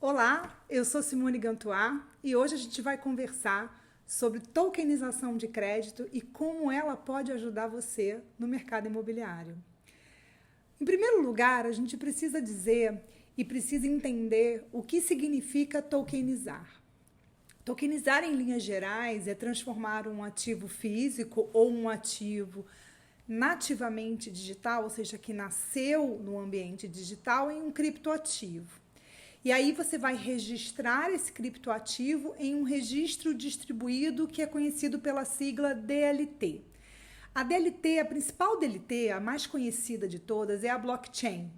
Olá, eu sou Simone Gantuá e hoje a gente vai conversar sobre tokenização de crédito e como ela pode ajudar você no mercado imobiliário. Em primeiro lugar, a gente precisa dizer e precisa entender o que significa tokenizar. Tokenizar, em linhas gerais, é transformar um ativo físico ou um ativo nativamente digital, ou seja, que nasceu no ambiente digital, em um criptoativo. E aí você vai registrar esse criptoativo em um registro distribuído que é conhecido pela sigla DLT. A DLT, a principal DLT, a mais conhecida de todas, é a blockchain.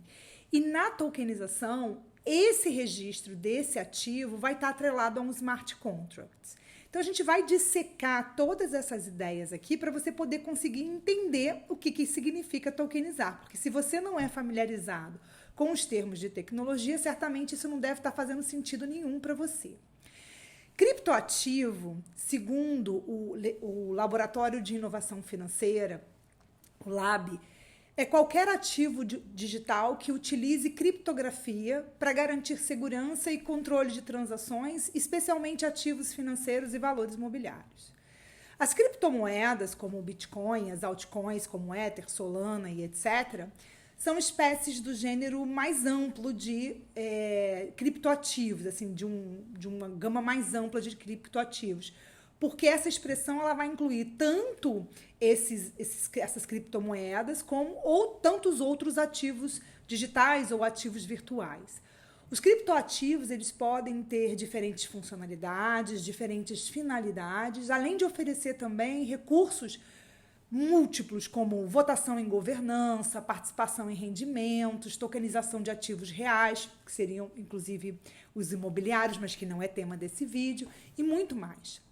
E na tokenização, esse registro desse ativo vai estar atrelado a um smart contract. Então a gente vai dissecar todas essas ideias aqui para você poder conseguir entender o que significa tokenizar. Porque se você não é familiarizado com os termos de tecnologia, certamente isso não deve estar fazendo sentido nenhum para você. Criptoativo, segundo o Laboratório de Inovação Financeira, o LAB, é qualquer ativo digital que utilize criptografia para garantir segurança e controle de transações, especialmente ativos financeiros e valores mobiliários. As criptomoedas, como o Bitcoin, as altcoins como Ether, Solana e etc., são espécies do gênero mais amplo de criptoativos, assim, de uma gama mais ampla de criptoativos. Porque essa expressão ela vai incluir tanto essas criptomoedas ou tantos outros ativos digitais ou ativos virtuais. Os criptoativos eles podem ter diferentes funcionalidades, diferentes finalidades, além de oferecer também recursos múltiplos, como votação em governança, participação em rendimentos, tokenização de ativos reais, que seriam, inclusive, os imobiliários, mas que não é tema desse vídeo, e muito mais.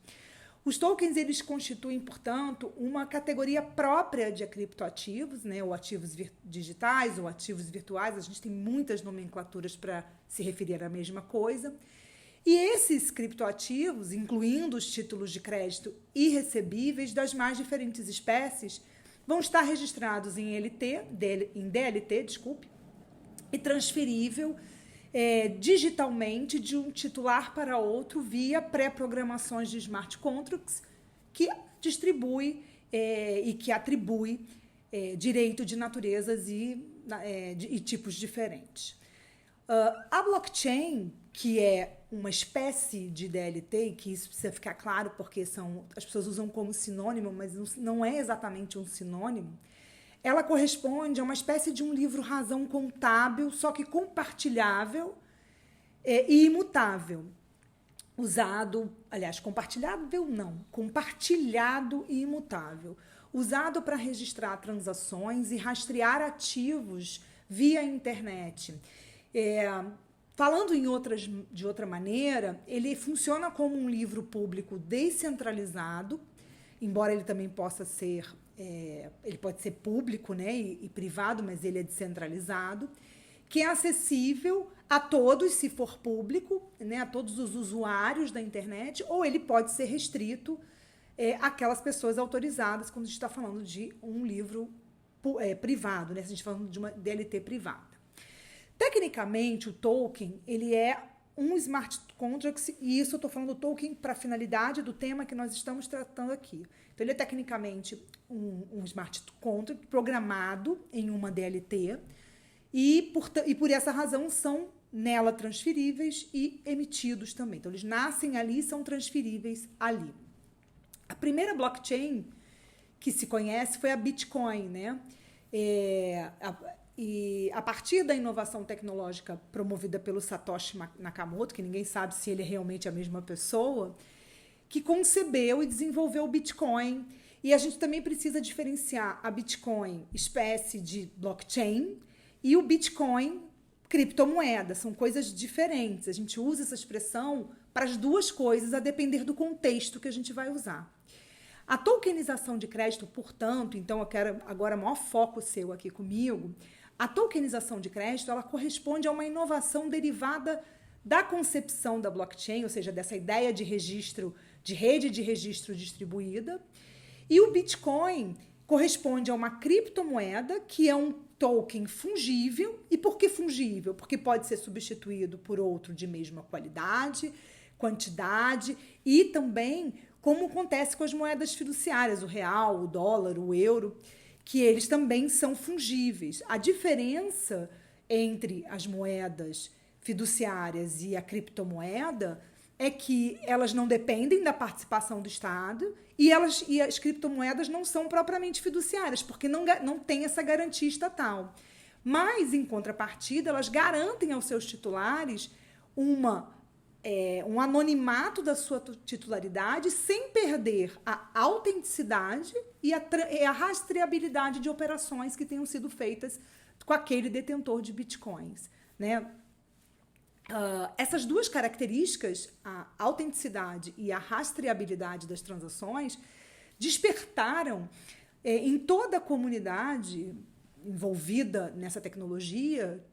Os tokens, eles constituem, portanto, uma categoria própria de criptoativos, né, ou ativos digitais, ou ativos virtuais, a gente tem muitas nomenclaturas para se referir à mesma coisa. E esses criptoativos, incluindo os títulos de crédito e recebíveis das mais diferentes espécies, vão estar registrados em DLT, e transferível digitalmente de um titular para outro via pré-programações de smart contracts que distribui e que atribui direito de naturezas e tipos diferentes. A blockchain, que é uma espécie de DLT, que isso precisa ficar claro porque as pessoas usam como sinônimo, mas não é exatamente um sinônimo, ela corresponde a uma espécie de um livro-razão contábil, só que compartilhável e imutável. Compartilhado e imutável. Usado para registrar transações e rastrear ativos via internet. Falando de outra maneira, ele funciona como um livro público descentralizado, embora ele também possa ser, ele pode ser público, né, e privado, mas ele é descentralizado, que é acessível a todos, se for público, né, a todos os usuários da internet, ou ele pode ser restrito àquelas pessoas autorizadas, quando a gente está falando de um livro privado, né, se a gente está falando de uma DLT privada. Tecnicamente, o token ele é um smart contract, e isso eu estou falando do token para a finalidade do tema que nós estamos tratando aqui. Então, ele é tecnicamente um smart contract programado em uma DLT e por essa razão são nela transferíveis e emitidos também. Então, eles nascem ali e são transferíveis ali. A primeira blockchain que se conhece foi a Bitcoin, né? E a partir da inovação tecnológica promovida pelo Satoshi Nakamoto, que ninguém sabe se ele é realmente a mesma pessoa, que concebeu e desenvolveu o Bitcoin. E a gente também precisa diferenciar a Bitcoin, espécie de blockchain, e o Bitcoin, criptomoeda. São coisas diferentes. A gente usa essa expressão para as duas coisas, a depender do contexto que a gente vai usar. A tokenização de crédito, portanto, então eu quero agora o maior foco seu aqui comigo. A tokenização de crédito, ela corresponde a uma inovação derivada da concepção da blockchain, ou seja, dessa ideia de registro, de rede de registro distribuída. E o Bitcoin corresponde a uma criptomoeda, que é um token fungível. E por que fungível? Porque pode ser substituído por outro de mesma qualidade, quantidade, e também, como acontece com as moedas fiduciárias, o real, o dólar, o euro, que eles também são fungíveis. A diferença entre as moedas fiduciárias e a criptomoeda é que elas não dependem da participação do Estado e as criptomoedas não são propriamente fiduciárias, porque não tem essa garantia estatal. Mas, em contrapartida, elas garantem aos seus titulares um anonimato da sua titularidade sem perder a autenticidade e a rastreabilidade de operações que tenham sido feitas com aquele detentor de bitcoins, né? Essas duas características, a autenticidade e a rastreabilidade das transações, despertaram em toda a comunidade envolvida nessa tecnologia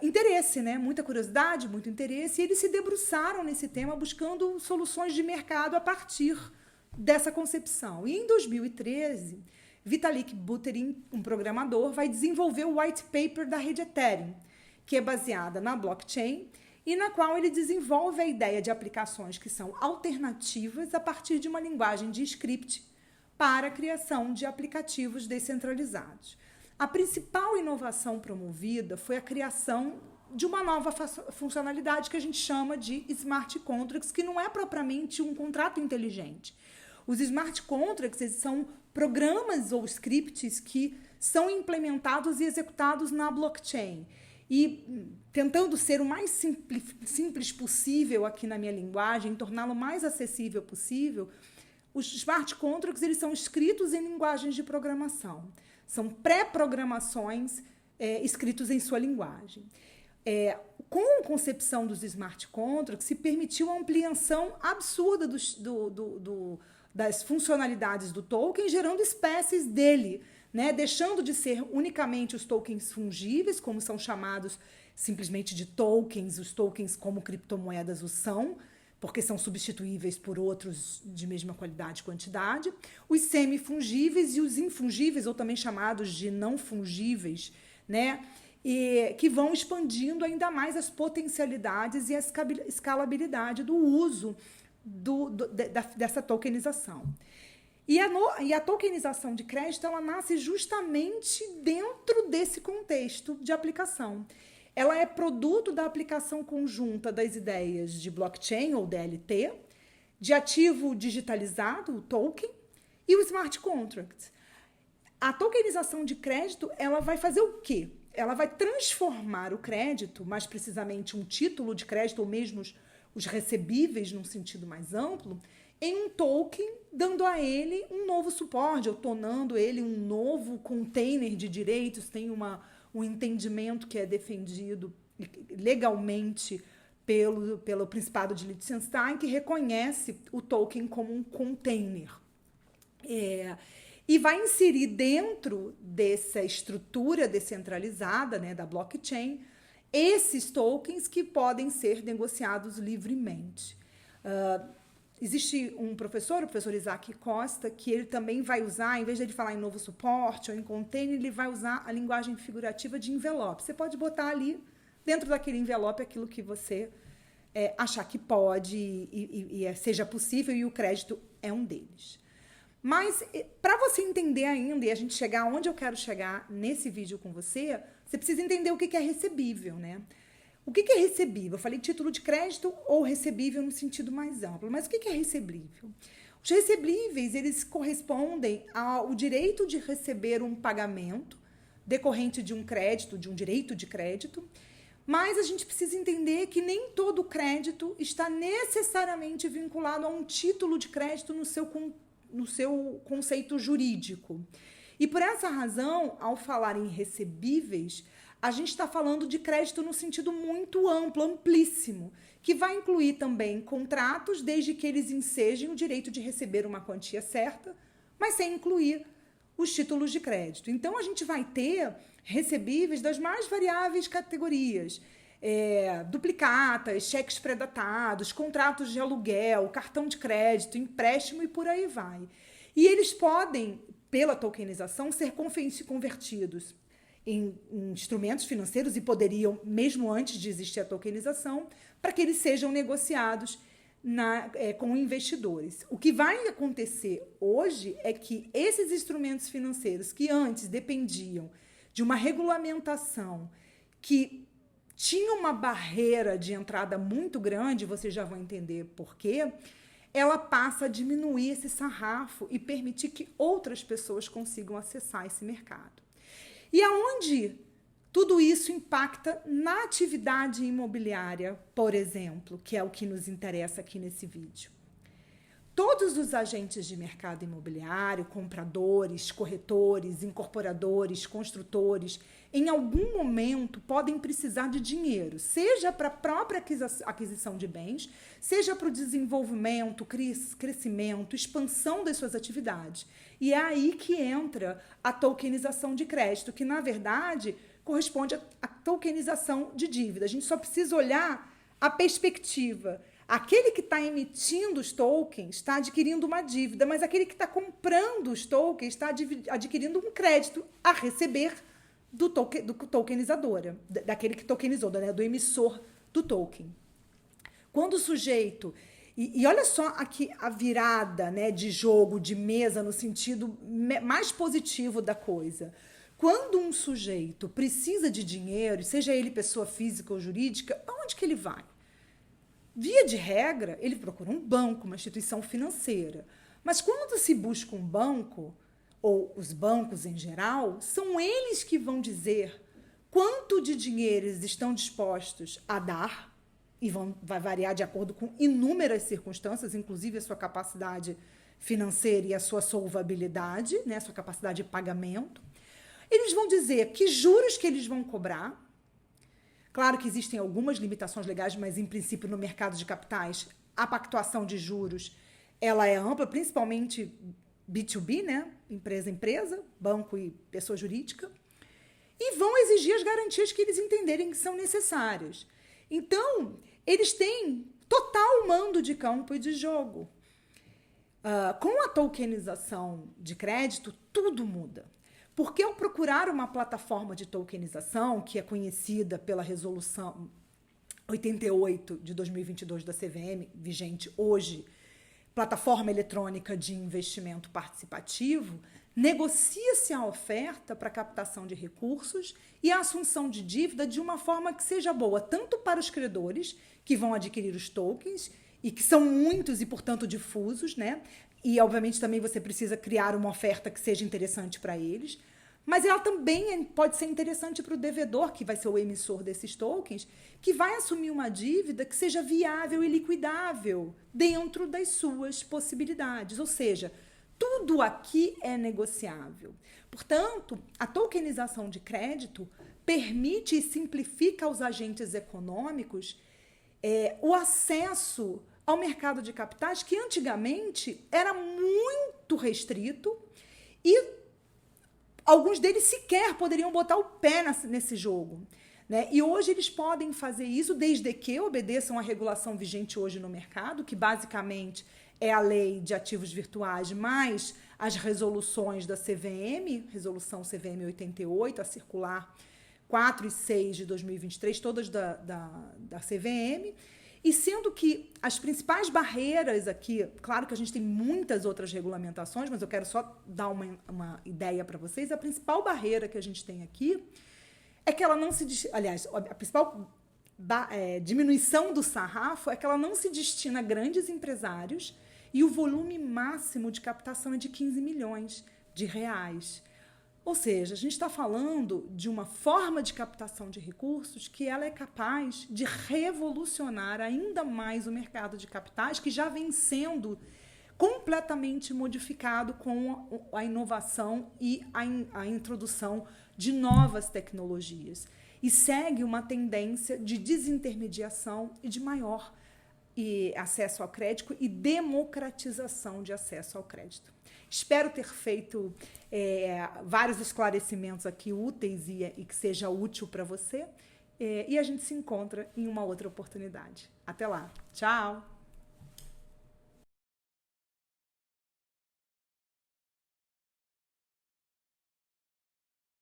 interesse, né? Muita curiosidade, muito interesse, e eles se debruçaram nesse tema buscando soluções de mercado a partir dessa concepção. E em 2013, Vitalik Buterin, um programador, vai desenvolver o white paper da rede Ethereum, que é baseada na blockchain e na qual ele desenvolve a ideia de aplicações que são alternativas a partir de uma linguagem de script para a criação de aplicativos descentralizados. A principal inovação promovida foi a criação de uma nova funcionalidade que a gente chama de smart contracts, que não é propriamente um contrato inteligente. Os smart contracts, eles são programas ou scripts que são implementados e executados na blockchain. E tentando ser o mais simples possível aqui na minha linguagem, torná-lo mais acessível possível, os smart contracts, eles são escritos em linguagens de programação. São pré-programações escritos em sua linguagem. Com a concepção dos smart contracts, se permitiu a ampliação absurda das funcionalidades do token, gerando espécies dele, né? Deixando de ser unicamente os tokens fungíveis, como são chamados simplesmente de tokens, os tokens como criptomoedas o são, porque são substituíveis por outros de mesma qualidade e quantidade, os semifungíveis e os infungíveis, ou também chamados de não fungíveis, né? E que vão expandindo ainda mais as potencialidades e a escalabilidade do uso dessa tokenização. E a tokenização de crédito, ela nasce justamente dentro desse contexto de aplicação. Ela é produto da aplicação conjunta das ideias de blockchain ou DLT, de ativo digitalizado, o token, e o smart contract. A tokenização de crédito, ela vai fazer o quê? Ela vai transformar o crédito, mais precisamente um título de crédito, ou mesmo os recebíveis num sentido mais amplo, em um token, dando a ele um novo suporte, ou tornando ele um novo container de direitos. Tem um entendimento que é defendido legalmente pelo Principado de Liechtenstein, que reconhece o token como um container. E vai inserir dentro dessa estrutura descentralizada, né, da blockchain, esses tokens que podem ser negociados livremente. Existe um professor, o professor Isaac Costa, que ele também vai usar, em vez de ele falar em novo suporte ou em container, ele vai usar a linguagem figurativa de envelope. Você pode botar ali, dentro daquele envelope, aquilo que você achar que pode e seja possível, e o crédito é um deles. Mas, para você entender ainda, e a gente chegar onde eu quero chegar nesse vídeo com você, você precisa entender o que é recebível, né? O que é recebível? Eu falei título de crédito ou recebível no sentido mais amplo. Mas o que é recebível? Os recebíveis, eles correspondem ao direito de receber um pagamento decorrente de um crédito, de um direito de crédito, mas a gente precisa entender que nem todo crédito está necessariamente vinculado a um título de crédito no seu conceito jurídico. E por essa razão, ao falar em recebíveis, a gente está falando de crédito no sentido muito amplo, amplíssimo, que vai incluir também contratos, desde que eles ensejem o direito de receber uma quantia certa, mas sem incluir os títulos de crédito. Então, a gente vai ter recebíveis das mais variáveis categorias, duplicatas, cheques pré-datados, contratos de aluguel, cartão de crédito, empréstimo e por aí vai. E eles podem pela tokenização, ser convertidos em instrumentos financeiros e poderiam, mesmo antes de existir a tokenização, para que eles sejam negociados com investidores. O que vai acontecer hoje é que esses instrumentos financeiros que antes dependiam de uma regulamentação que tinha uma barreira de entrada muito grande, vocês já vão entender por quê, ela passa a diminuir esse sarrafo e permitir que outras pessoas consigam acessar esse mercado. E aonde tudo isso impacta na atividade imobiliária, por exemplo, que é o que nos interessa aqui nesse vídeo. Todos os agentes de mercado imobiliário, compradores, corretores, incorporadores, construtores, em algum momento podem precisar de dinheiro, seja para a própria aquisição de bens, seja para o desenvolvimento, crescimento, expansão das suas atividades. E é aí que entra a tokenização de crédito, que, na verdade, corresponde à tokenização de dívida. A gente só precisa olhar a perspectiva. Aquele que está emitindo os tokens está adquirindo uma dívida, mas aquele que está comprando os tokens está adquirindo um crédito a receber do tokenizadora, daquele que tokenizou, né, do emissor do token. Quando o sujeito... E olha só aqui a virada, né, de jogo, de mesa, no sentido mais positivo da coisa. Quando um sujeito precisa de dinheiro, seja ele pessoa física ou jurídica, aonde que ele vai? Via de regra, ele procura um banco, uma instituição financeira. Mas quando se busca um banco, ou os bancos em geral, são eles que vão dizer quanto de dinheiro eles estão dispostos a dar, e vai variar de acordo com inúmeras circunstâncias, inclusive a sua capacidade financeira e a sua solvabilidade, né, a sua capacidade de pagamento. Eles vão dizer que juros que eles vão cobrar. Claro que existem algumas limitações legais, mas, em princípio, no mercado de capitais, a pactuação de juros ela é ampla, principalmente B2B, né? Empresa a empresa, banco e pessoa jurídica. E vão exigir as garantias que eles entenderem que são necessárias. Então, eles têm total mando de campo e de jogo. Com a tokenização de crédito, tudo muda. Porque ao procurar uma plataforma de tokenização, que é conhecida pela resolução 88 de 2022 da CVM, vigente hoje, plataforma eletrônica de investimento participativo, negocia-se a oferta para captação de recursos e a assunção de dívida de uma forma que seja boa, tanto para os credores, que vão adquirir os tokens, e que são muitos e, portanto, difusos, né? E, obviamente, também você precisa criar uma oferta que seja interessante para eles, mas ela também pode ser interessante para o devedor, que vai ser o emissor desses tokens, que vai assumir uma dívida que seja viável e liquidável dentro das suas possibilidades. Ou seja, tudo aqui é negociável. Portanto, a tokenização de crédito permite e simplifica aos agentes econômicos o acesso ao mercado de capitais, que antigamente era muito restrito e alguns deles sequer poderiam botar o pé nesse jogo, né? E hoje eles podem fazer isso desde que obedeçam à regulação vigente hoje no mercado, que basicamente é a lei de ativos virtuais, mais as resoluções da CVM, resolução CVM 88, a circular 4 e 6 de 2023, todas da CVM, e sendo que as principais barreiras aqui, claro que a gente tem muitas outras regulamentações, mas eu quero só dar uma ideia para vocês, a principal barreira que a gente tem aqui é que ela não se... Aliás, a principal diminuição do sarrafo é que ela não se destina a grandes empresários e o volume máximo de captação é de 15 milhões de reais. Ou seja, a gente está falando de uma forma de captação de recursos que ela é capaz de revolucionar ainda mais o mercado de capitais, que já vem sendo completamente modificado com a inovação e a introdução de novas tecnologias. E segue uma tendência de desintermediação e de maior acesso ao crédito e democratização de acesso ao crédito. Espero ter feito vários esclarecimentos aqui úteis e que seja útil para você. E a gente se encontra em uma outra oportunidade. Até lá. Tchau!